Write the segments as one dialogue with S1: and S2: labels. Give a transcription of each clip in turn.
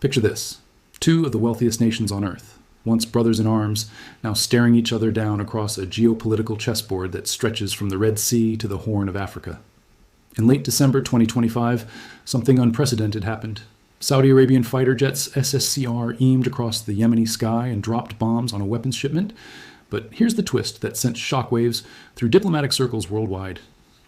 S1: Picture this. Two of the wealthiest nations on Earth, once brothers in arms, now staring each other down across a geopolitical chessboard that stretches from the Red Sea to the Horn of Africa. In late December 2025, something unprecedented happened. Saudi Arabian fighter jets SSCR aimed across the Yemeni sky and dropped bombs on a weapons shipment. But here's the twist that sent shockwaves through diplomatic circles worldwide.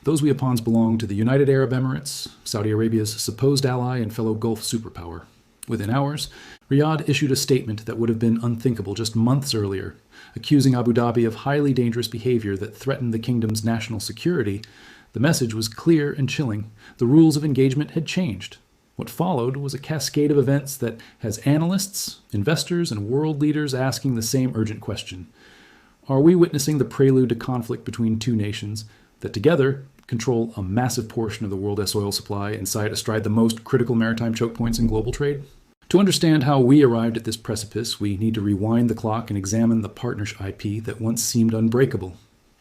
S1: Those weapons belong to the United Arab Emirates, Saudi Arabia's supposed ally and fellow Gulf superpower. Within hours, Riyadh issued a statement that would have been unthinkable just months earlier, accusing Abu Dhabi of highly dangerous behavior that threatened the kingdom's national security. The message was clear and chilling. The rules of engagement had changed. What followed was a cascade of events that has analysts, investors, and world leaders asking the same urgent question. Are we witnessing the prelude to conflict between two nations that together control a massive portion of the world oil supply and sit astride the most critical maritime choke points in global trade? To understand how we arrived at this precipice, we need to rewind the clock and examine the partnership IP that once seemed unbreakable.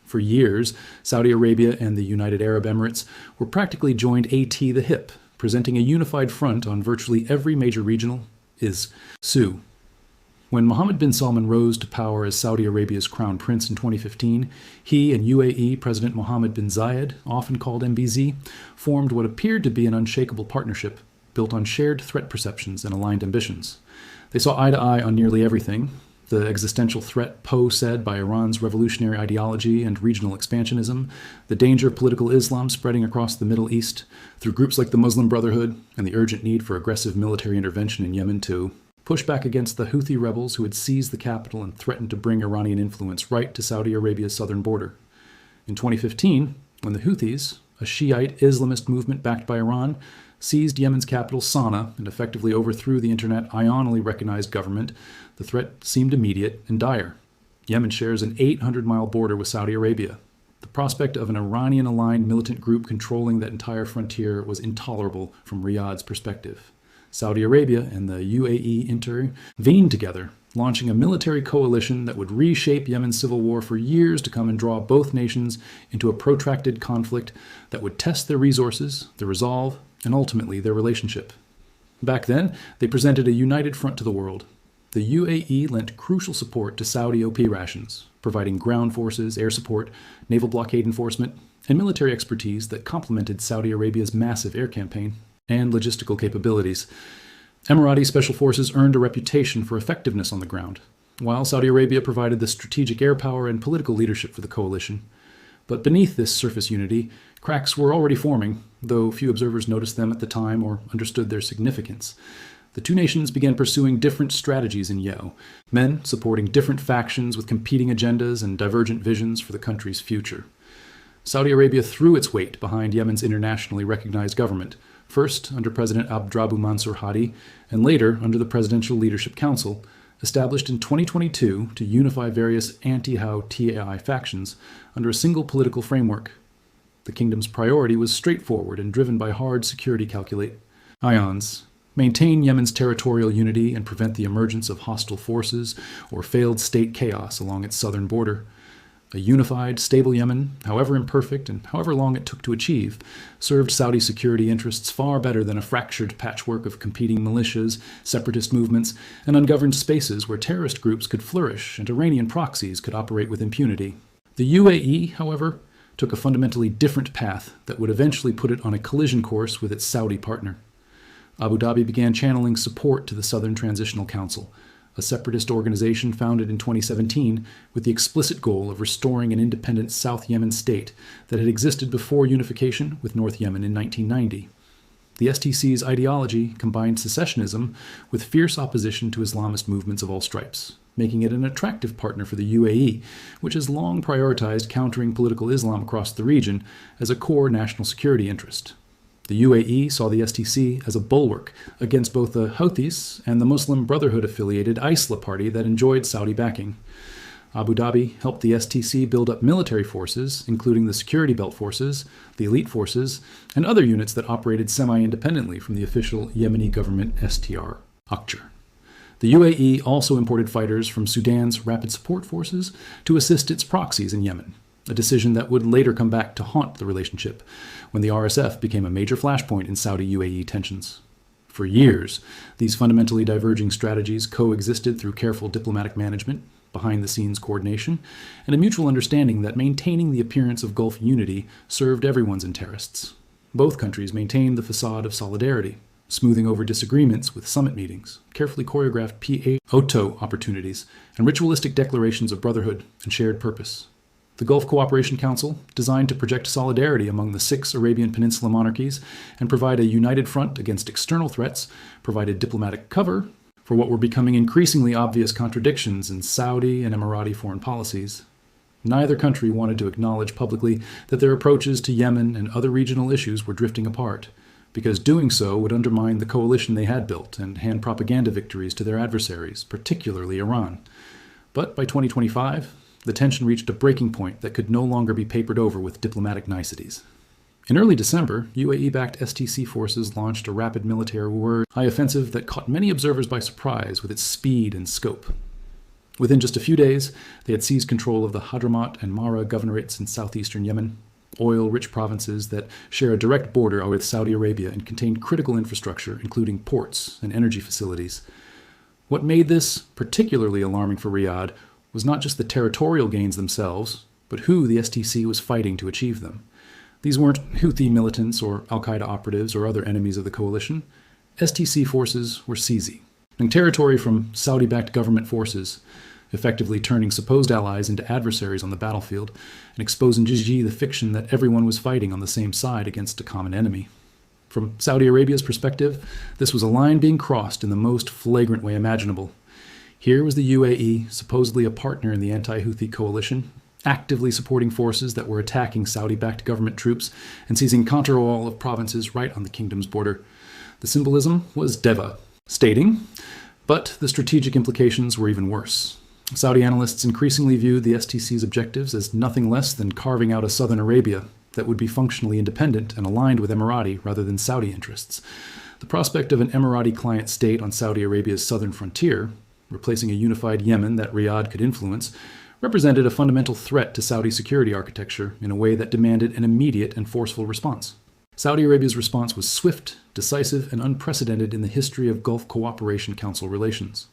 S1: For years, Saudi Arabia and the United Arab Emirates were practically joined at the hip, presenting a unified front on virtually every major regional issue. When Mohammed bin Salman rose to power as Saudi Arabia's crown prince in 2015, he and UAE President Mohammed bin Zayed, often called MBZ, formed what appeared to be an unshakable partnership built on shared threat perceptions and aligned ambitions. They saw eye to eye on nearly everything: the existential threat posed by Iran's revolutionary ideology and regional expansionism, the danger of political Islam spreading across the Middle East through groups like the Muslim Brotherhood, and the urgent need for aggressive military intervention in Yemen to push back against the Houthi rebels who had seized the capital and threatened to bring Iranian influence right to Saudi Arabia's southern border. In 2015, when the Houthis, a Shiite Islamist movement backed by Iran, seized Yemen's capital Sana'a and effectively overthrew the internationally recognized government, the threat seemed immediate and dire. Yemen shares an 800-mile border with Saudi Arabia. The prospect of an Iranian-aligned militant group controlling that entire frontier was intolerable from Riyadh's perspective. Saudi Arabia and the UAE intervened together, launching a military coalition that would reshape Yemen's civil war for years to come and draw both nations into a protracted conflict that would test their resources, their resolve, and ultimately their relationship. Back then, they presented a united front to the world. The UAE lent crucial support to Saudi OP rations, providing ground forces, air support, naval blockade enforcement, and military expertise that complemented Saudi Arabia's massive air campaign and logistical capabilities. Emirati special forces earned a reputation for effectiveness on the ground, while Saudi Arabia provided the strategic air power and political leadership for the coalition. But beneath this surface unity, cracks were already forming, though few observers noticed them at the time or understood their significance. The two nations began pursuing different strategies in Yemen, men supporting different factions with competing agendas and divergent visions for the country's future. Saudi Arabia threw its weight behind Yemen's internationally recognized government, first under President Abdrabbu Mansur Hadi, and later under the Presidential Leadership Council, established in 2022 to unify various anti-Houthi factions under a single political framework. The kingdom's priority was straightforward and driven by hard security calculations: maintain Yemen's territorial unity and prevent the emergence of hostile forces or failed state chaos along its southern border. A unified, stable Yemen, however imperfect and however long it took to achieve, served Saudi security interests far better than a fractured patchwork of competing militias, separatist movements, and ungoverned spaces where terrorist groups could flourish and Iranian proxies could operate with impunity. The UAE, however, took a fundamentally different path that would eventually put it on a collision course with its Saudi partner. Abu Dhabi began channeling support to the Southern Transitional Council, a separatist organization founded in 2017 with the explicit goal of restoring an independent South Yemen state that had existed before unification with North Yemen in 1990. The STC's ideology combined secessionism with fierce opposition to Islamist movements of all stripes, making it an attractive partner for the UAE, which has long prioritized countering political Islam across the region as a core national security interest. The UAE saw the STC as a bulwark against both the Houthis and the Muslim Brotherhood-affiliated Isla party that enjoyed Saudi backing. Abu Dhabi helped the STC build up military forces, including the Security Belt Forces, the Elite Forces, and other units that operated semi-independently from the official Yemeni government STR, Akcher. The UAE also imported fighters from Sudan's Rapid Support Forces to assist its proxies in Yemen, a decision that would later come back to haunt the relationship when the RSF became a major flashpoint in Saudi-UAE tensions. For years, these fundamentally diverging strategies coexisted through careful diplomatic management, behind-the-scenes coordination, and a mutual understanding that maintaining the appearance of Gulf unity served everyone's interests. Both countries maintained the facade of solidarity, smoothing over disagreements with summit meetings, carefully choreographed PA opportunities, and ritualistic declarations of brotherhood and shared purpose. The Gulf Cooperation Council, designed to project solidarity among the 6 Arabian Peninsula monarchies and provide a united front against external threats, provided diplomatic cover for what were becoming increasingly obvious contradictions in Saudi and Emirati foreign policies. Neither country wanted to acknowledge publicly that their approaches to Yemen and other regional issues were drifting apart, because doing so would undermine the coalition they had built and hand propaganda victories to their adversaries, particularly Iran. But by 2025, the tension reached a breaking point that could no longer be papered over with diplomatic niceties. In early December, UAE-backed STC forces launched a rapid military high offensive that caught many observers by surprise with its speed and scope. Within just a few days, they had seized control of the Hadramaut and Mara governorates in southeastern Yemen, oil-rich provinces that share a direct border with Saudi Arabia and contain critical infrastructure, including ports and energy facilities. What made this particularly alarming for Riyadh was not just the territorial gains themselves, but who the STC was fighting to achieve them. These weren't Houthi militants or al-Qaeda operatives or other enemies of the coalition. STC forces were seizing territory from Saudi-backed government forces, effectively turning supposed allies into adversaries on the battlefield and exposing the fiction that everyone was fighting on the same side against a common enemy. From Saudi Arabia's perspective, this was a line being crossed in the most flagrant way imaginable. Here was the UAE, supposedly a partner in the anti-Houthi coalition, actively supporting forces that were attacking Saudi-backed government troops and seizing control of provinces right on the kingdom's border. The symbolism was Deva, stating, but the strategic implications were even worse. Saudi analysts increasingly viewed the STC's objectives as nothing less than carving out a southern Arabia that would be functionally independent and aligned with Emirati rather than Saudi interests. The prospect of an Emirati client state on Saudi Arabia's southern frontier, replacing a unified Yemen that Riyadh could influence, represented a fundamental threat to Saudi security architecture in a way that demanded an immediate and forceful response. Saudi Arabia's response was swift, decisive, and unprecedented in the history of Gulf Cooperation Council relations.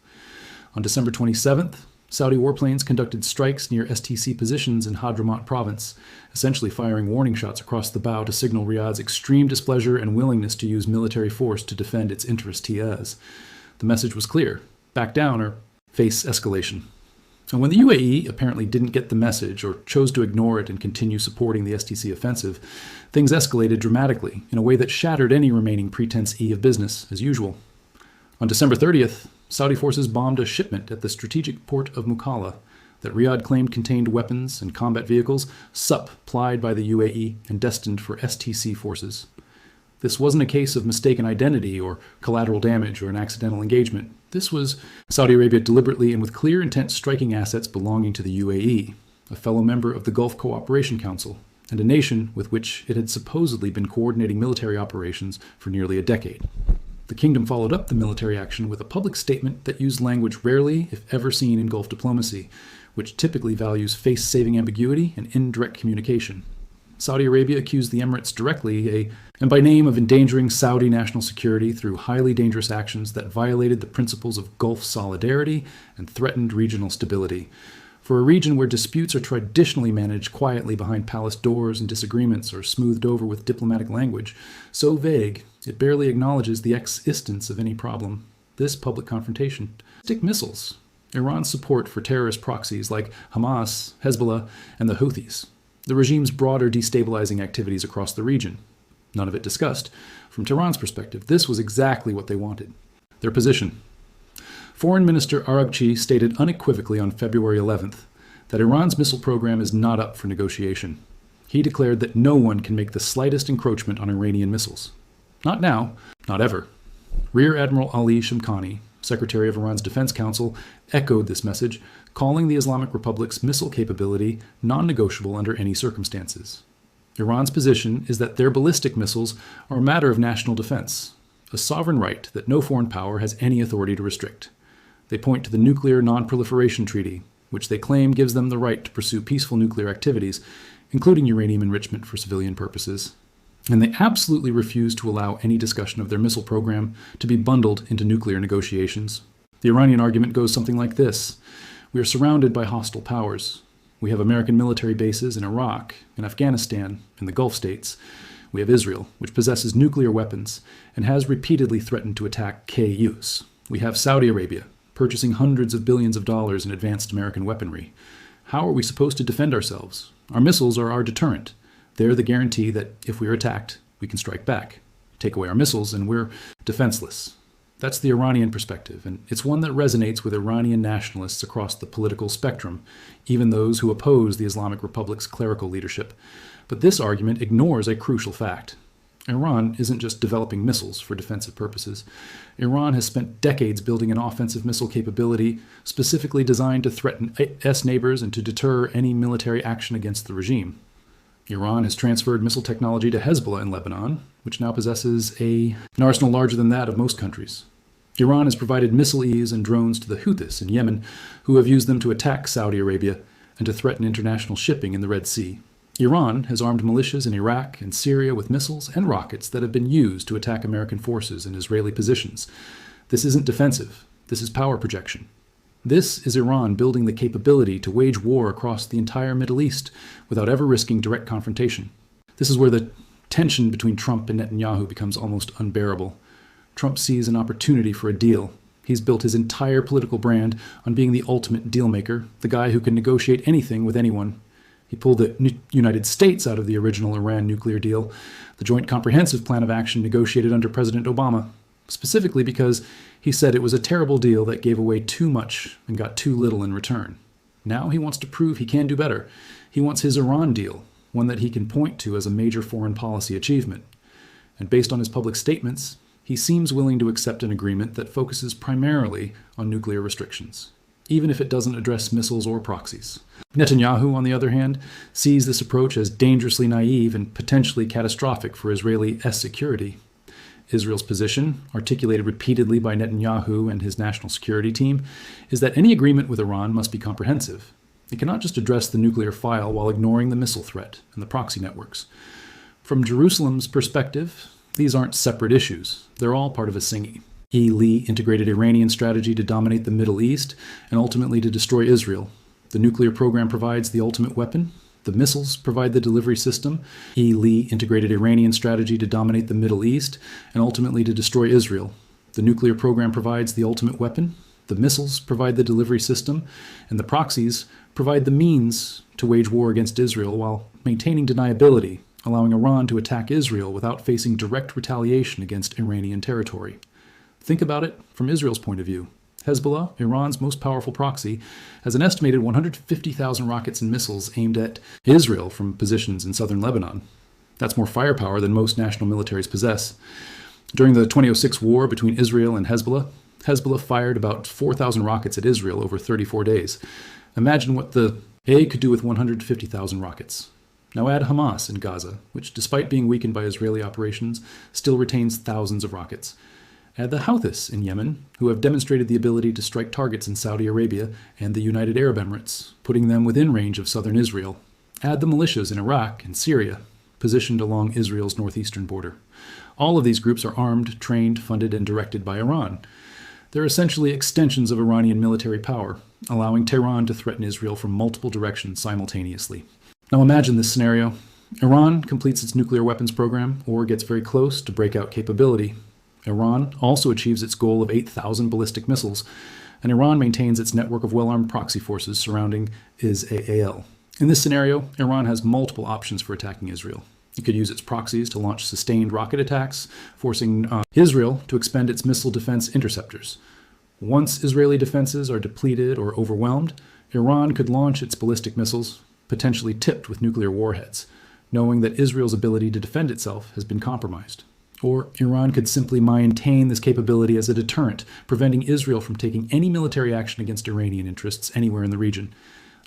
S1: On December 27th, Saudi warplanes conducted strikes near STC positions in Hadramaut province, essentially firing warning shots across the bow to signal Riyadh's extreme displeasure and willingness to use military force to defend its interests. The message was clear: back down or face escalation. And when the UAE apparently didn't get the message or chose to ignore it and continue supporting the STC offensive, things escalated dramatically in a way that shattered any remaining pretense of business as usual. On December 30th, Saudi forces bombed a shipment at the strategic port of Mukalla that Riyadh claimed contained weapons and combat vehicles supplied by the UAE and destined for STC forces. This wasn't a case of mistaken identity or collateral damage or an accidental engagement. This was Saudi Arabia deliberately and with clear intent striking assets belonging to the UAE, a fellow member of the Gulf Cooperation Council, and a nation with which it had supposedly been coordinating military operations for nearly a decade. The kingdom followed up the military action with a public statement that used language rarely, if ever, seen in Gulf diplomacy, which typically values face-saving ambiguity and indirect communication. Saudi Arabia accused the Emirates directly and by name of endangering Saudi national security through highly dangerous actions that violated the principles of Gulf solidarity and threatened regional stability. For a region where disputes are traditionally managed quietly behind palace doors and disagreements are smoothed over with diplomatic language, so vague it barely acknowledges the existence of any problem, this public confrontation. Stick missiles, Iran's support for terrorist proxies like Hamas, Hezbollah, and the Houthis, the regime's broader destabilizing activities across the region. None of it discussed. From Tehran's perspective, this was exactly what they wanted. Their position. Foreign Minister Araghchi stated unequivocally on February 11th that Iran's missile program is not up for negotiation. He declared that no one can make the slightest encroachment on Iranian missiles. Not now, not ever. Rear Admiral Ali Shamkhani, Secretary of Iran's Defense Council, echoed this message, calling the Islamic Republic's missile capability non-negotiable under any circumstances. Iran's position is that their ballistic missiles are a matter of national defense, a sovereign right that no foreign power has any authority to restrict. They point to the Nuclear Non-Proliferation Treaty, which they claim gives them the right to pursue peaceful nuclear activities, including uranium enrichment for civilian purposes. And they absolutely refuse to allow any discussion of their missile program to be bundled into nuclear negotiations. The Iranian argument goes something like this. We are surrounded by hostile powers. We have American military bases in Iraq, in Afghanistan, in the Gulf states. We have Israel, which possesses nuclear weapons and has repeatedly threatened to attack KUs. We have Saudi Arabia, purchasing hundreds of billions of dollars in advanced American weaponry. How are we supposed to defend ourselves? Our missiles are our deterrent. They're the guarantee that if we are attacked, we can strike back. Take away our missiles and we're defenseless. That's the Iranian perspective, and it's one that resonates with Iranian nationalists across the political spectrum, even those who oppose the Islamic Republic's clerical leadership. But this argument ignores a crucial fact. Iran isn't just developing missiles for defensive purposes. Iran has spent decades building an offensive missile capability specifically designed to threaten its neighbors and to deter any military action against the regime. Iran has transferred missile technology to Hezbollah in Lebanon, which now possesses an arsenal larger than that of most countries. Iran has provided missiles and drones to the Houthis in Yemen, who have used them to attack Saudi Arabia and to threaten international shipping in the Red Sea. Iran has armed militias in Iraq and Syria with missiles and rockets that have been used to attack American forces in Israeli positions. This isn't defensive. This is power projection. This is Iran building the capability to wage war across the entire Middle East without ever risking direct confrontation. This is where the tension between Trump and Netanyahu becomes almost unbearable. Trump sees an opportunity for a deal. He's built his entire political brand on being the ultimate dealmaker, the guy who can negotiate anything with anyone. He pulled the United States out of the original Iran nuclear deal, the Joint Comprehensive Plan of Action negotiated under President Obama, specifically because he said it was a terrible deal that gave away too much and got too little in return. Now he wants to prove he can do better. He wants his Iran deal, one that he can point to as a major foreign policy achievement. And based on his public statements, he seems willing to accept an agreement that focuses primarily on nuclear restrictions, even if it doesn't address missiles or proxies. Netanyahu, on the other hand, sees this approach as dangerously naive and potentially catastrophic for Israeli security. Israel's position, articulated repeatedly by Netanyahu and his national security team, is that any agreement with Iran must be comprehensive. It cannot just address the nuclear file while ignoring the missile threat and the proxy networks. From Jerusalem's perspective, these aren't separate issues. They're all part of a singy. Lee integrated Iranian strategy to dominate the Middle East and ultimately to destroy Israel. The nuclear program provides the ultimate weapon. The missiles provide the delivery system. Lee integrated Iranian strategy to dominate the Middle East and ultimately to destroy Israel. The nuclear program provides the ultimate weapon. The missiles provide the delivery system. And the proxies provide the means to wage war against Israel while maintaining deniability, allowing Iran to attack Israel without facing direct retaliation against Iranian territory. Think about it from Israel's point of view. Hezbollah, Iran's most powerful proxy, has an estimated 150,000 rockets and missiles aimed at Israel from positions in southern Lebanon. That's more firepower than most national militaries possess. During the 2006 war between Israel and Hezbollah, Hezbollah fired about 4,000 rockets at Israel over 34 days. Imagine what the could do with 150,000 rockets. Now add Hamas in Gaza, which, despite being weakened by Israeli operations, still retains thousands of rockets. Add the Houthis in Yemen, who have demonstrated the ability to strike targets in Saudi Arabia and the United Arab Emirates, putting them within range of southern Israel. Add the militias in Iraq and Syria, positioned along Israel's northeastern border. All of these groups are armed, trained, funded, and directed by Iran. They're essentially extensions of Iranian military power, allowing Tehran to threaten Israel from multiple directions simultaneously. Now imagine this scenario. Iran completes its nuclear weapons program or gets very close to breakout capability. Iran also achieves its goal of 8,000 ballistic missiles, and Iran maintains its network of well-armed proxy forces surrounding Israel. In this scenario, Iran has multiple options for attacking Israel. It could use its proxies to launch sustained rocket attacks, forcing Israel to expend its missile defense interceptors. Once Israeli defenses are depleted or overwhelmed, Iran could launch its ballistic missiles, potentially tipped with nuclear warheads, knowing that Israel's ability to defend itself has been compromised. Or Iran could simply maintain this capability as a deterrent, preventing Israel from taking any military action against Iranian interests anywhere in the region.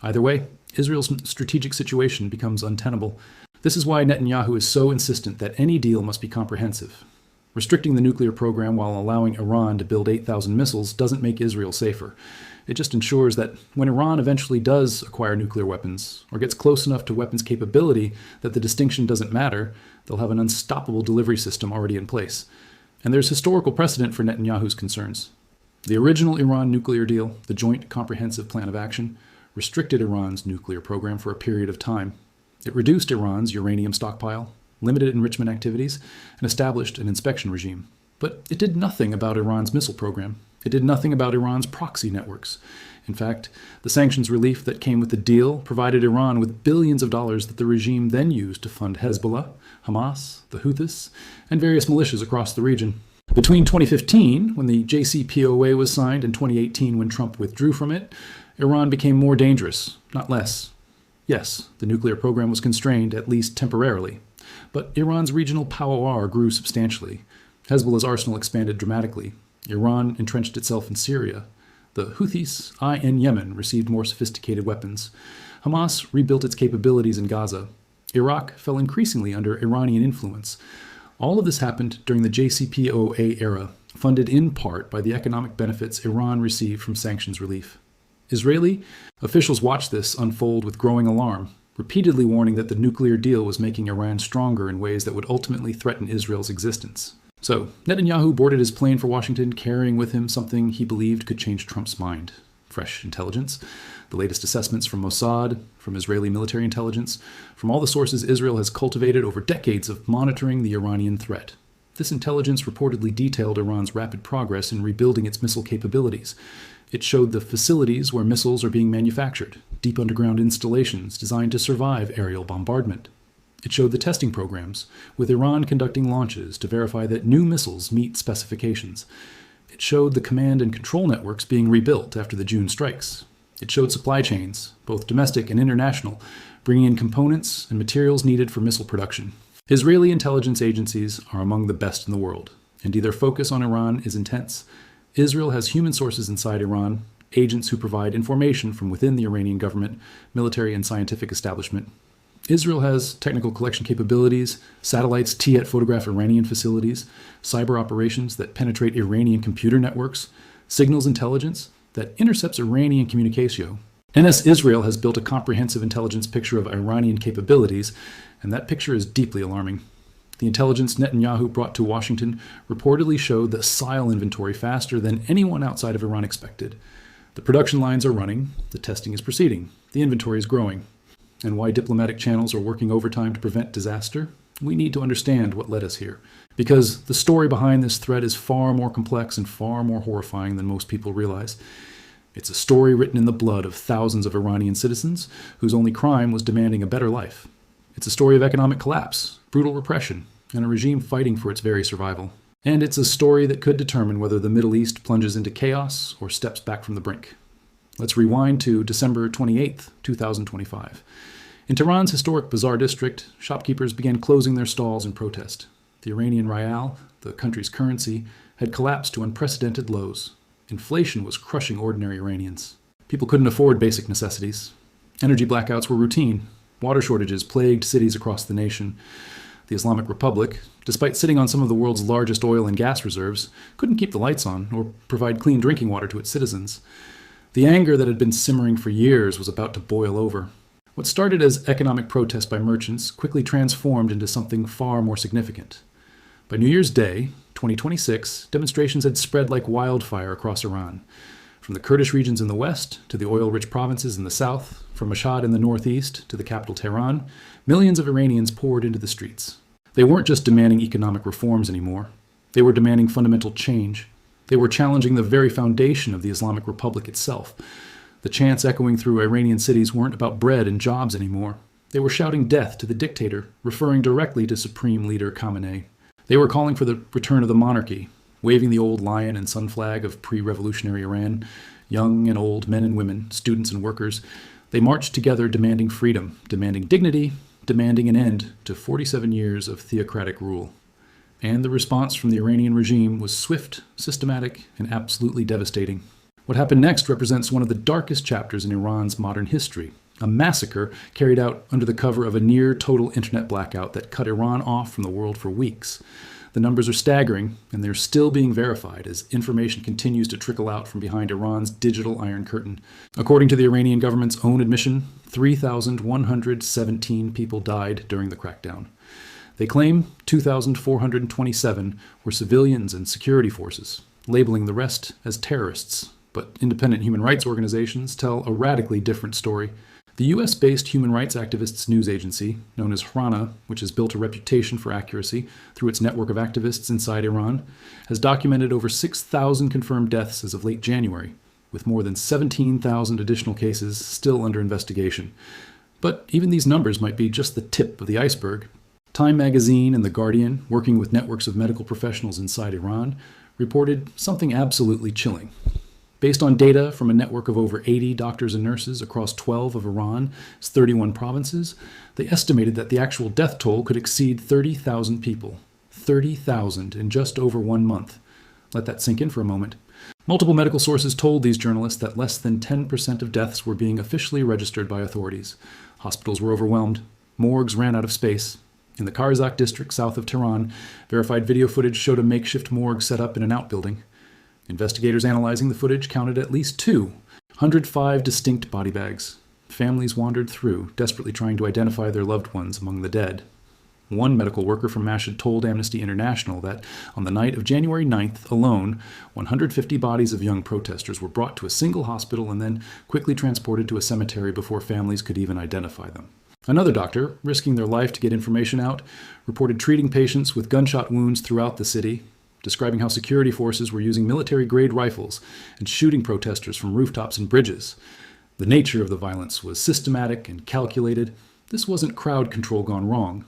S1: Either way, Israel's strategic situation becomes untenable. This is why Netanyahu is so insistent that any deal must be comprehensive. Restricting the nuclear program while allowing Iran to build 8,000 missiles doesn't make Israel safer. It just ensures that when Iran eventually does acquire nuclear weapons, or gets close enough to weapons capability that the distinction doesn't matter, they'll have an unstoppable delivery system already in place. And there's historical precedent for Netanyahu's concerns. The original Iran nuclear deal, the Joint Comprehensive Plan of Action, restricted Iran's nuclear program for a period of time. It reduced Iran's uranium stockpile, limited enrichment activities, and established an inspection regime. But it did nothing about Iran's missile program. It did nothing about Iran's proxy networks. In fact, the sanctions relief that came with the deal provided Iran with billions of dollars that the regime then used to fund Hezbollah, Hamas, the Houthis, and various militias across the region. Between 2015, when the JCPOA was signed, and 2018, when Trump withdrew from it, Iran became more dangerous, not less. Yes, the nuclear program was constrained, at least temporarily. But Iran's regional power grew substantially. Hezbollah's arsenal expanded dramatically. Iran entrenched itself in Syria. The Houthis in Yemen received more sophisticated weapons. Hamas rebuilt its capabilities in Gaza. Iraq fell increasingly under Iranian influence. All of this happened during the JCPOA era, funded in part by the economic benefits Iran received from sanctions relief. Israeli officials watched this unfold with growing alarm, repeatedly warning that the nuclear deal was making Iran stronger in ways that would ultimately threaten Israel's existence. So, Netanyahu boarded his plane for Washington, carrying with him something he believed could change Trump's mind. Fresh intelligence, the latest assessments from Mossad, from Israeli military intelligence, from all the sources Israel has cultivated over decades of monitoring the Iranian threat. This intelligence reportedly detailed Iran's rapid progress in rebuilding its missile capabilities. It showed the facilities where missiles are being manufactured, deep underground installations designed to survive aerial bombardment. It showed the testing programs, with Iran conducting launches to verify that new missiles meet specifications. It showed the command and control networks being rebuilt after the June strikes. It showed supply chains, both domestic and international, bringing in components and materials needed for missile production. Israeli intelligence agencies are among the best in the world. Indeed, their focus on Iran is intense. Israel has human sources inside Iran, agents who provide information from within the Iranian government, military and scientific establishment. Israel has technical collection capabilities, satellites that photograph Iranian facilities, cyber operations that penetrate Iranian computer networks, signals intelligence that intercepts Iranian communication. NS Israel has built a comprehensive intelligence picture of Iranian capabilities, and that picture is deeply alarming. The intelligence Netanyahu brought to Washington reportedly showed the SILE inventory faster than anyone outside of Iran expected. The production lines are running, the testing is proceeding, the inventory is growing. And why diplomatic channels are working overtime to prevent disaster? We need to understand what led us here. Because the story behind this threat is far more complex and far more horrifying than most people realize. It's a story written in the blood of thousands of Iranian citizens whose only crime was demanding a better life. It's a story of economic collapse, brutal repression, and a regime fighting for its very survival. And it's a story that could determine whether the Middle East plunges into chaos or steps back from the brink. Let's rewind to December 28, 2025. In Tehran's historic Bazaar district, shopkeepers began closing their stalls in protest. The Iranian rial, the country's currency, had collapsed to unprecedented lows. Inflation was crushing ordinary Iranians. People couldn't afford basic necessities. Energy blackouts were routine. Water shortages plagued cities across the nation. The Islamic Republic, despite sitting on some of the world's largest oil and gas reserves, couldn't keep the lights on or provide clean drinking water to its citizens. The anger that had been simmering for years was about to boil over. What started as economic protest by merchants quickly transformed into something far more significant. By New Year's Day, 2026, demonstrations had spread like wildfire across Iran. From the Kurdish regions in the west to the oil-rich provinces in the south, from Mashhad in the northeast to the capital Tehran, millions of Iranians poured into the streets. They weren't just demanding economic reforms anymore. They were demanding fundamental change. They were challenging the very foundation of the Islamic Republic itself. The chants echoing through Iranian cities weren't about bread and jobs anymore. They were shouting death to the dictator, referring directly to Supreme Leader Khamenei. They were calling for the return of the monarchy, waving the old lion and sun flag of pre-revolutionary Iran. Young and old, men and women, students and workers, they marched together demanding freedom, demanding dignity, demanding an end to 47 years of theocratic rule. And the response from the Iranian regime was swift, systematic, and absolutely devastating. What happened next represents one of the darkest chapters in Iran's modern history, a massacre carried out under the cover of a near-total internet blackout that cut Iran off from the world for weeks. The numbers are staggering, and they're still being verified as information continues to trickle out from behind Iran's digital Iron Curtain. According to the Iranian government's own admission, 3,117 people died during the crackdown. They claim 2,427 were civilians and security forces, labeling the rest as terrorists. But independent human rights organizations tell a radically different story. The US-based human rights activists news agency, known as Hrana, which has built a reputation for accuracy through its network of activists inside Iran, has documented over 6,000 confirmed deaths as of late January, with more than 17,000 additional cases still under investigation. But even these numbers might be just the tip of the iceberg. Time magazine and The Guardian, working with networks of medical professionals inside Iran, reported something absolutely chilling. Based on data from a network of over 80 doctors and nurses across 12 of Iran's 31 provinces, they estimated that the actual death toll could exceed 30,000 people. 30,000 in just over 1 month. Let that sink in for a moment. Multiple medical sources told these journalists that less than 10% of deaths were being officially registered by authorities. Hospitals were overwhelmed. Morgues ran out of space. In the Karzak district south of Tehran, verified video footage showed a makeshift morgue set up in an outbuilding. Investigators analyzing the footage counted at least 105 distinct body bags. Families wandered through, desperately trying to identify their loved ones among the dead. One medical worker from Mashhad told Amnesty International that on the night of January 9th alone, 150 bodies of young protesters were brought to a single hospital and then quickly transported to a cemetery before families could even identify them. Another doctor, risking their life to get information out, reported treating patients with gunshot wounds throughout the city, describing how security forces were using military-grade rifles and shooting protesters from rooftops and bridges. The nature of the violence was systematic and calculated. This wasn't crowd control gone wrong.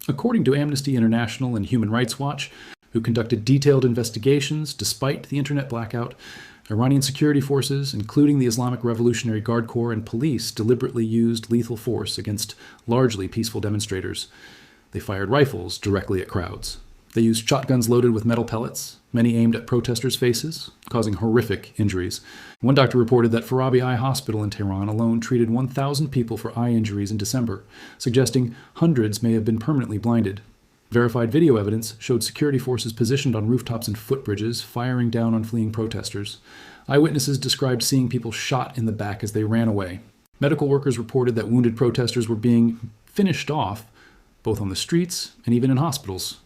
S1: According to Amnesty International and Human Rights Watch, who conducted detailed investigations despite the internet blackout, Iranian security forces, including the Islamic Revolutionary Guard Corps and police, deliberately used lethal force against largely peaceful demonstrators. They fired rifles directly at crowds. They used shotguns loaded with metal pellets, many aimed at protesters' faces, causing horrific injuries. One doctor reported that Farabi Eye Hospital in Tehran alone treated 1,000 people for eye injuries in December, suggesting hundreds may have been permanently blinded. Verified video evidence showed security forces positioned on rooftops and footbridges, firing down on fleeing protesters. Eyewitnesses described seeing people shot in the back as they ran away. Medical workers reported that wounded protesters were being finished off, both on the streets and even in hospitals.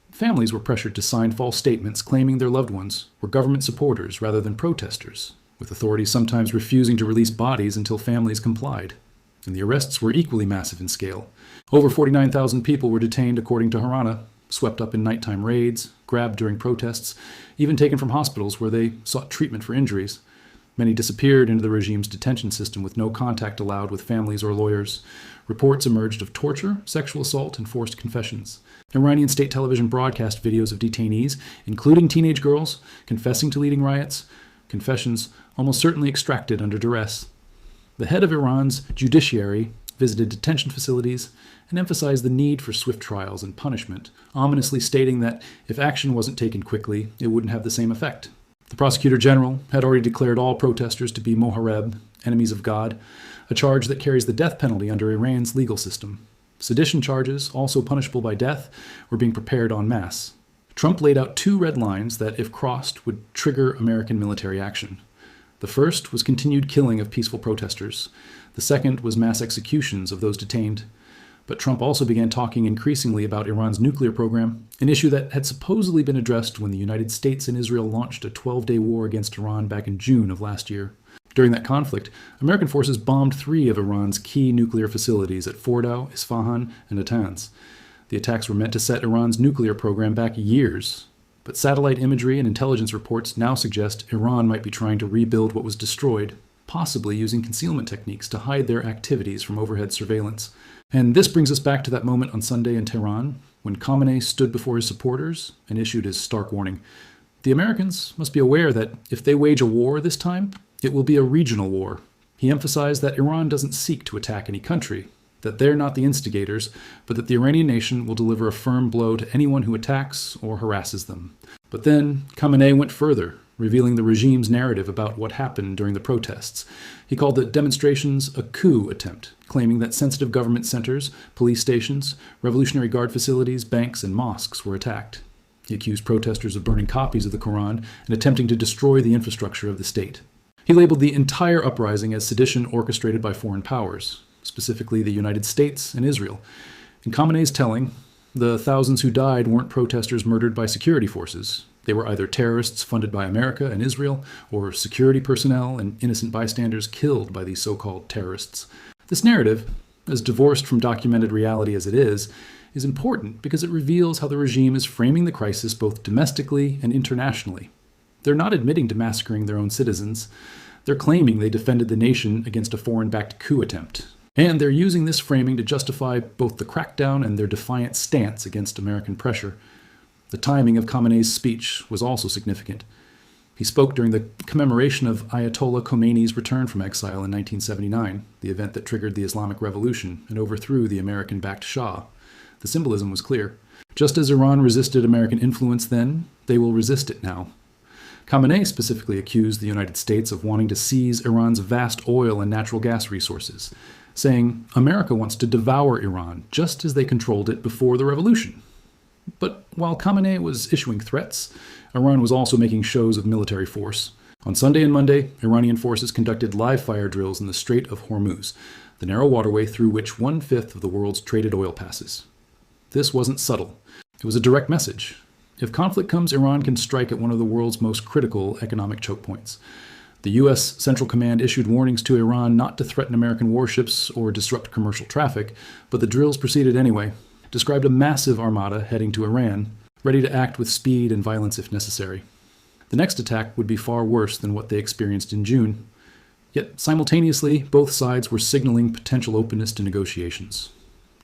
S1: Families were pressured to sign false statements claiming their loved ones were government supporters rather than protesters, with authorities sometimes refusing to release bodies until families complied. And the arrests were equally massive in scale. Over 49,000 people were detained according to Hrana, swept up in nighttime raids, grabbed during protests, even taken from hospitals where they sought treatment for injuries. Many disappeared into the regime's detention system with no contact allowed with families or lawyers. Reports emerged of torture, sexual assault, and forced confessions. Iranian state television broadcast videos of detainees, including teenage girls, confessing to leading riots, confessions almost certainly extracted under duress. The head of Iran's judiciary visited detention facilities and emphasized the need for swift trials and punishment, ominously stating that if action wasn't taken quickly, it wouldn't have the same effect. The prosecutor general had already declared all protesters to be mohareb, enemies of God, a charge that carries the death penalty under Iran's legal system. Sedition charges, also punishable by death, were being prepared en masse. Trump laid out 2 red lines that, if crossed, would trigger American military action. The first was continued killing of peaceful protesters. The second was mass executions of those detained. But Trump also began talking increasingly about Iran's nuclear program, an issue that had supposedly been addressed when the United States and Israel launched a 12-day war against Iran back in June of last year. During that conflict, American forces bombed 3 of Iran's key nuclear facilities at Fordow, Isfahan, and Natanz. The attacks were meant to set Iran's nuclear program back years. But satellite imagery and intelligence reports now suggest Iran might be trying to rebuild what was destroyed, possibly using concealment techniques to hide their activities from overhead surveillance. And this brings us back to that moment on Sunday in Tehran, when Khamenei stood before his supporters and issued his stark warning. The Americans must be aware that if they wage a war this time, it will be a regional war. He emphasized that Iran doesn't seek to attack any country, that they're not the instigators, but that the Iranian nation will deliver a firm blow to anyone who attacks or harasses them. But then Khamenei went further, revealing the regime's narrative about what happened during the protests. He called the demonstrations a coup attempt, claiming that sensitive government centers, police stations, Revolutionary Guard facilities, banks, and mosques were attacked. He accused protesters of burning copies of the Quran and attempting to destroy the infrastructure of the state. He labeled the entire uprising as sedition orchestrated by foreign powers, specifically the United States and Israel. In Khamenei's telling, the thousands who died weren't protesters murdered by security forces. They were either terrorists funded by America and Israel, or security personnel and innocent bystanders killed by these so-called terrorists. This narrative, as divorced from documented reality as it is important because it reveals how the regime is framing the crisis both domestically and internationally. They're not admitting to massacring their own citizens. They're claiming they defended the nation against a foreign-backed coup attempt. And they're using this framing to justify both the crackdown and their defiant stance against American pressure. The timing of Khamenei's speech was also significant. He spoke during the commemoration of Ayatollah Khomeini's return from exile in 1979, the event that triggered the Islamic Revolution and overthrew the American-backed Shah. The symbolism was clear. Just as Iran resisted American influence then, they will resist it now. Khamenei specifically accused the United States of wanting to seize Iran's vast oil and natural gas resources, saying America wants to devour Iran just as they controlled it before the revolution. But while Khamenei was issuing threats, Iran was also making shows of military force. On Sunday and Monday, Iranian forces conducted live fire drills in the Strait of Hormuz, the narrow waterway through which 1/5 of the world's traded oil passes. This wasn't subtle. It was a direct message. If conflict comes, Iran can strike at one of the world's most critical economic choke points. The U.S. Central Command issued warnings to Iran not to threaten American warships or disrupt commercial traffic, but the drills proceeded anyway, described a massive armada heading to Iran, ready to act with speed and violence if necessary. The next attack would be far worse than what they experienced in June. Yet simultaneously, both sides were signaling potential openness to negotiations.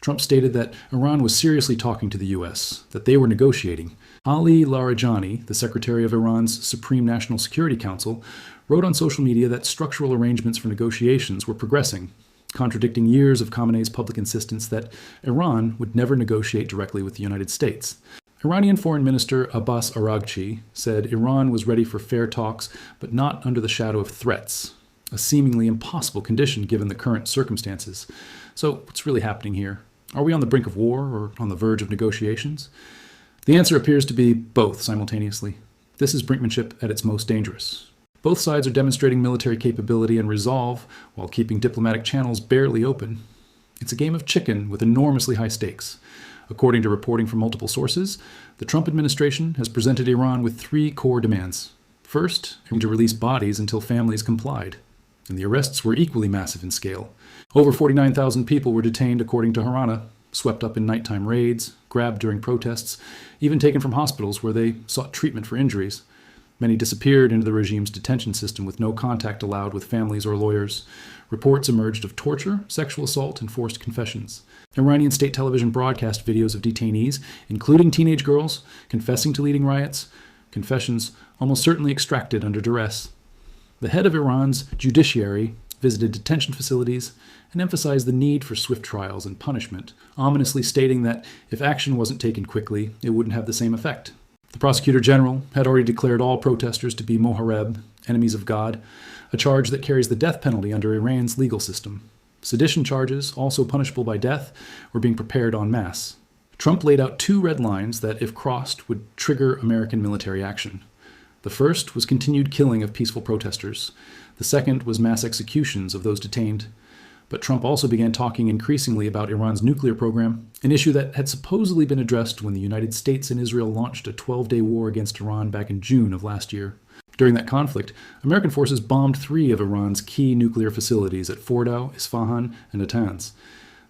S1: Trump stated that Iran was seriously talking to the U.S., that they were negotiating. Ali Larijani, the secretary of Iran's Supreme National Security Council, wrote on social media that structural arrangements for negotiations were progressing, contradicting years of Khamenei's public insistence that Iran would never negotiate directly with the United States. Iranian Foreign Minister Abbas Araghchi said Iran was ready for fair talks, but not under the shadow of threats, a seemingly impossible condition given the current circumstances. So what's really happening here? Are we on the brink of war or on the verge of negotiations? The answer appears to be both simultaneously. This is brinkmanship at its most dangerous. Both sides are demonstrating military capability and resolve while keeping diplomatic channels barely open. It's a game of chicken with enormously high stakes. According to reporting from multiple sources, the Trump administration has presented Iran with 3 core demands. First, to release bodies until families complied. And the arrests were equally massive in scale. Over 49,000 people were detained according to Harana, swept up in nighttime raids, grabbed during protests, even taken from hospitals where they sought treatment for injuries. Many disappeared into the regime's detention system with no contact allowed with families or lawyers. Reports emerged of torture, sexual assault, and forced confessions. Iranian state television broadcast videos of detainees, including teenage girls, confessing to leading riots, confessions almost certainly extracted under duress. The head of Iran's judiciary visited detention facilities and emphasized the need for swift trials and punishment, ominously stating that if action wasn't taken quickly, it wouldn't have the same effect. The prosecutor general had already declared all protesters to be mohareb, enemies of God, a charge that carries the death penalty under Iran's legal system. Sedition charges, also punishable by death, were being prepared en masse. Trump laid out 2 red lines that, if crossed, would trigger American military action. The first was continued killing of peaceful protesters. The second was mass executions of those detained. But Trump also began talking increasingly about Iran's nuclear program, an issue that had supposedly been addressed when the United States and Israel launched a 12-day war against Iran back in June of last year. During that conflict, American forces bombed 3 of Iran's key nuclear facilities at Fordow, Isfahan, and Natanz.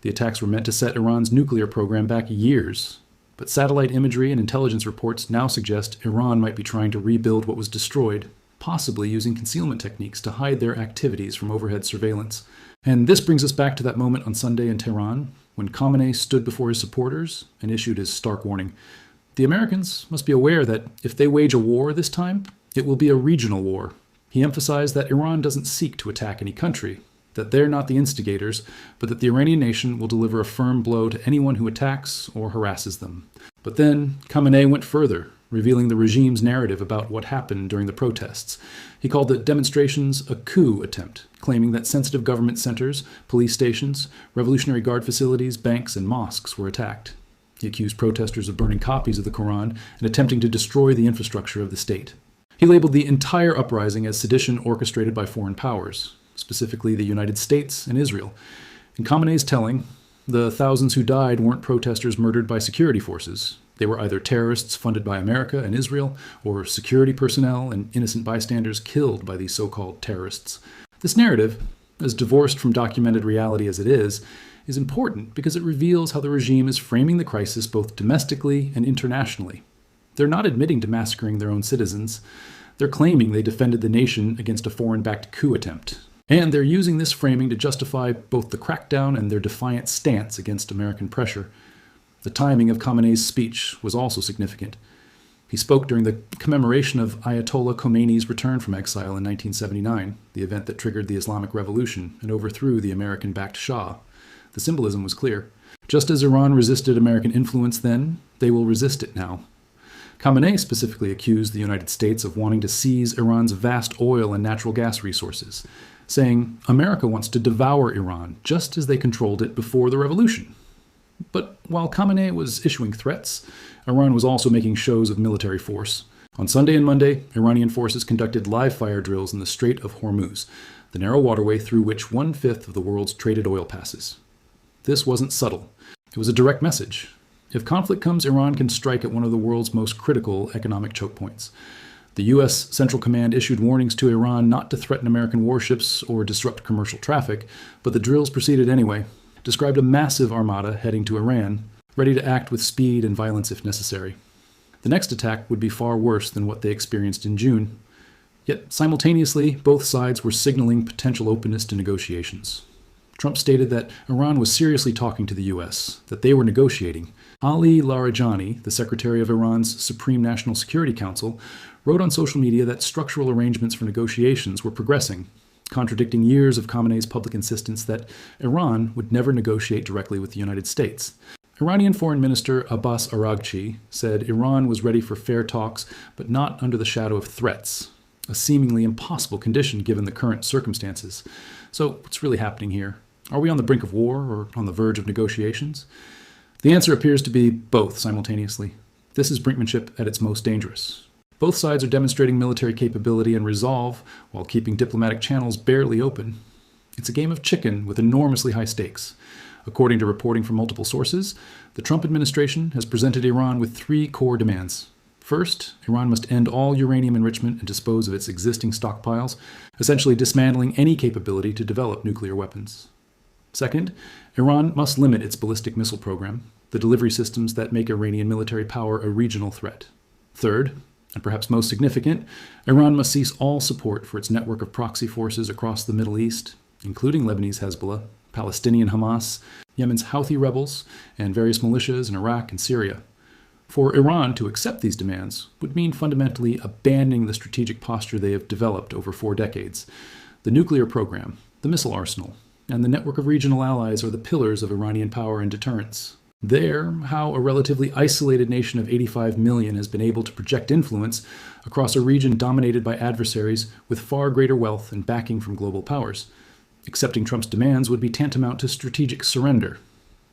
S1: The attacks were meant to set Iran's nuclear program back years. But satellite imagery and intelligence reports now suggest Iran might be trying to rebuild what was destroyed, possibly using concealment techniques to hide their activities from overhead surveillance. And this brings us back to that moment on Sunday in Tehran, when Khamenei stood before his supporters and issued his stark warning. The Americans must be aware that if they wage a war this time, it will be a regional war. He emphasized that Iran doesn't seek to attack any country, that they're not the instigators, but that the Iranian nation will deliver a firm blow to anyone who attacks or harasses them. But then Khamenei went further, revealing the regime's narrative about what happened during the protests. He called the demonstrations a coup attempt, claiming that sensitive government centers, police stations, Revolutionary Guard facilities, banks, and mosques were attacked. He accused protesters of burning copies of the Quran and attempting to destroy the infrastructure of the state. He labeled the entire uprising as sedition orchestrated by foreign powers, specifically the United States and Israel. In Khamenei's telling, the thousands who died weren't protesters murdered by security forces. They were either terrorists funded by America and Israel, or security personnel and innocent bystanders killed by these so-called terrorists. This narrative, as divorced from documented reality as it is important because it reveals how the regime is framing the crisis both domestically and internationally. They're not admitting to massacring their own citizens. They're claiming they defended the nation against a foreign-backed coup attempt. And they're using this framing to justify both the crackdown and their defiant stance against American pressure. The timing of Khamenei's speech was also significant. He spoke during the commemoration of Ayatollah Khomeini's return from exile in 1979, the event that triggered the Islamic Revolution and overthrew the American-backed Shah. The symbolism was clear. Just as Iran resisted American influence then, they will resist it now. Khamenei specifically accused the United States of wanting to seize Iran's vast oil and natural gas resources, saying America wants to devour Iran just as they controlled it before the revolution. But while Khamenei was issuing threats, Iran was also making shows of military force. On Sunday and Monday, Iranian forces conducted live-fire drills in the Strait of Hormuz, the narrow waterway through which 1/5 of the world's traded oil passes. This wasn't subtle. It was a direct message. If conflict comes, Iran can strike at one of the world's most critical economic choke points. The U.S. Central Command issued warnings to Iran not to threaten American warships or disrupt commercial traffic, but the drills proceeded anyway, described a massive armada heading to Iran, ready to act with speed and violence if necessary. The next attack would be far worse than what they experienced in June. Yet simultaneously, both sides were signaling potential openness to negotiations. Trump stated that Iran was seriously talking to the U.S., that they were negotiating. Ali Larijani, the secretary of Iran's Supreme National Security Council, wrote on social media that structural arrangements for negotiations were progressing, contradicting years of Khamenei's public insistence that Iran would never negotiate directly with the United States. Iranian Foreign Minister Abbas Araghchi said Iran was ready for fair talks, but not under the shadow of threats, a seemingly impossible condition given the current circumstances. So what's really happening here? Are we on the brink of war or on the verge of negotiations? The answer appears to be both simultaneously. This is brinkmanship at its most dangerous. Both sides are demonstrating military capability and resolve while keeping diplomatic channels barely open. It's a game of chicken with enormously high stakes. According to reporting from multiple sources, the Trump administration has presented Iran with 3 core demands. First, Iran must end all uranium enrichment and dispose of its existing stockpiles, essentially dismantling any capability to develop nuclear weapons. Second, Iran must limit its ballistic missile program, the delivery systems that make Iranian military power a regional threat. Third, and perhaps most significant, Iran must cease all support for its network of proxy forces across the Middle East, including Lebanese Hezbollah, Palestinian Hamas, Yemen's Houthi rebels, and various militias in Iraq and Syria. For Iran to accept these demands would mean fundamentally abandoning the strategic posture they have developed over 4 decades. The nuclear program, the missile arsenal, and the network of regional allies are the pillars of Iranian power and deterrence. They're how a relatively isolated nation of 85 million has been able to project influence across a region dominated by adversaries with far greater wealth and backing from global powers. Accepting Trump's demands would be tantamount to strategic surrender.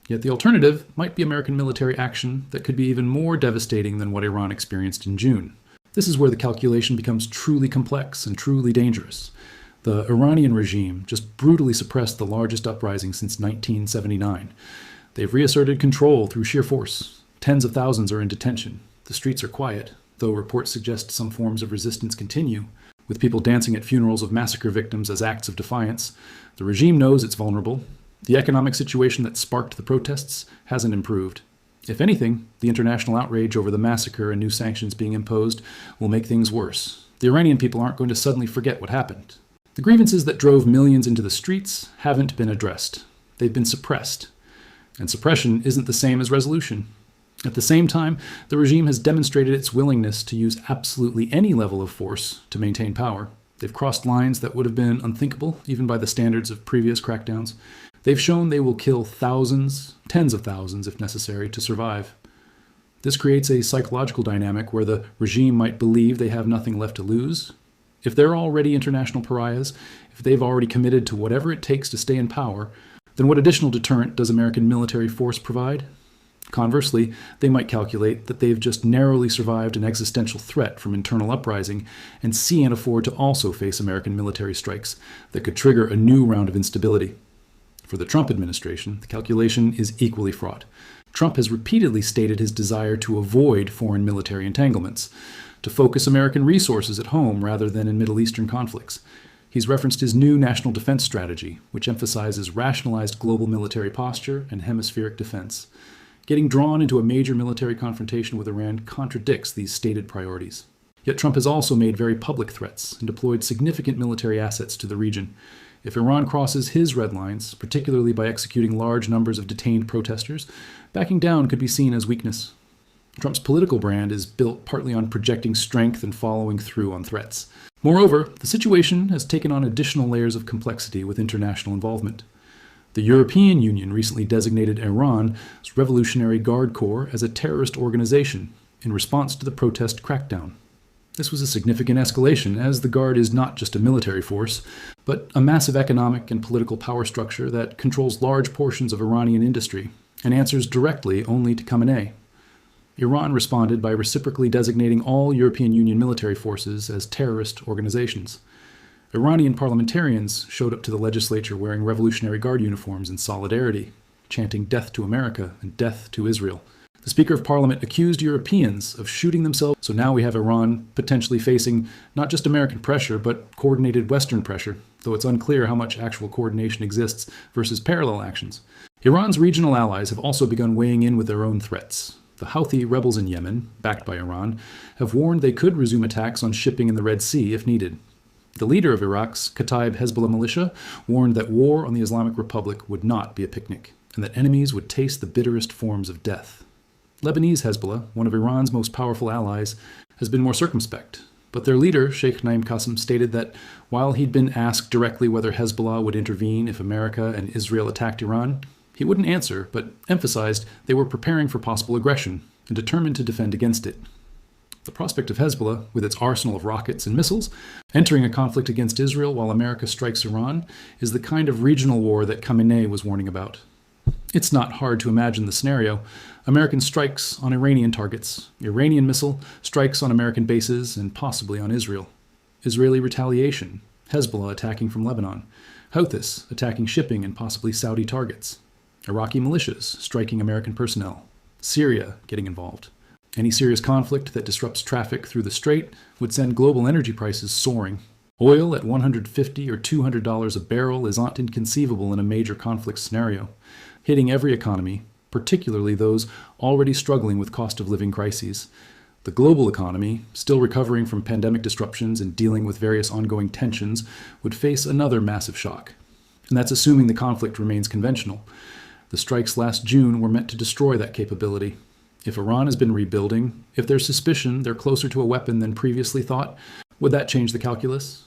S1: Yet the alternative might be American military action that could be even more devastating than what Iran experienced in June. This is where the calculation becomes truly complex and truly dangerous. The Iranian regime just brutally suppressed the largest uprising since 1979. They've reasserted control through sheer force. Tens of thousands are in detention. The streets are quiet, though reports suggest some forms of resistance continue, with people dancing at funerals of massacre victims as acts of defiance. The regime knows it's vulnerable. The economic situation that sparked the protests hasn't improved. If anything, the international outrage over the massacre and new sanctions being imposed will make things worse. The Iranian people aren't going to suddenly forget what happened. The grievances that drove millions into the streets haven't been addressed. They've been suppressed. And suppression isn't the same as resolution. At the same time, the regime has demonstrated its willingness to use absolutely any level of force to maintain power. They've crossed lines that would have been unthinkable, even by the standards of previous crackdowns. They've shown they will kill thousands, tens of thousands if necessary, to survive. This creates a psychological dynamic where the regime might believe they have nothing left to lose. If they're already international pariahs, if they've already committed to whatever it takes to stay in power, then what additional deterrent does American military force provide? Conversely, they might calculate that they've just narrowly survived an existential threat from internal uprising and can't afford to also face American military strikes that could trigger a new round of instability. For the Trump administration, the calculation is equally fraught. Trump has repeatedly stated his desire to avoid foreign military entanglements, to focus American resources at home rather than in Middle Eastern conflicts. He's referenced his new national defense strategy, which emphasizes rationalized global military posture and hemispheric defense. Getting drawn into a major military confrontation with Iran contradicts these stated priorities. Yet Trump has also made very public threats and deployed significant military assets to the region. If Iran crosses his red lines, particularly by executing large numbers of detained protesters, backing down could be seen as weakness. Trump's political brand is built partly on projecting strength and following through on threats. Moreover, the situation has taken on additional layers of complexity with international involvement. The European Union recently designated Iran's Revolutionary Guard Corps as a terrorist organization in response to the protest crackdown. This was a significant escalation, as the Guard is not just a military force, but a massive economic and political power structure that controls large portions of Iranian industry and answers directly only to Khamenei. Iran responded by reciprocally designating all European Union military forces as terrorist organizations. Iranian parliamentarians showed up to the legislature wearing Revolutionary Guard uniforms in solidarity, chanting "Death to America" and "Death to Israel." The Speaker of Parliament accused Europeans of shooting themselves, so now we have Iran potentially facing not just American pressure, but coordinated Western pressure, though it's unclear how much actual coordination exists versus parallel actions. Iran's regional allies have also begun weighing in with their own threats. The Houthi rebels in Yemen, backed by Iran, have warned they could resume attacks on shipping in the Red Sea if needed. The leader of Iraq's Kataib Hezbollah militia warned that war on the Islamic Republic would not be a picnic, and that enemies would taste the bitterest forms of death. Lebanese Hezbollah, one of Iran's most powerful allies, has been more circumspect, but their leader, Sheikh Naim Qassem, stated that while he'd been asked directly whether Hezbollah would intervene if America and Israel attacked Iran, he wouldn't answer, but emphasized they were preparing for possible aggression and determined to defend against it. The prospect of Hezbollah, with its arsenal of rockets and missiles, entering a conflict against Israel while America strikes Iran, is the kind of regional war that Khamenei was warning about. It's not hard to imagine the scenario. American strikes on Iranian targets, Iranian missile strikes on American bases and possibly on Israel. Israeli retaliation, Hezbollah attacking from Lebanon, Houthis attacking shipping and possibly Saudi targets, Iraqi militias striking American personnel, Syria getting involved. Any serious conflict that disrupts traffic through the strait would send global energy prices soaring. Oil at $150 or $200 a barrel is not inconceivable in a major conflict scenario, hitting every economy, particularly those already struggling with cost of living crises. The global economy, still recovering from pandemic disruptions and dealing with various ongoing tensions, would face another massive shock. And that's assuming the conflict remains conventional. The strikes last June were meant to destroy that capability. If Iran has been rebuilding, if there's suspicion they're closer to a weapon than previously thought, would that change the calculus?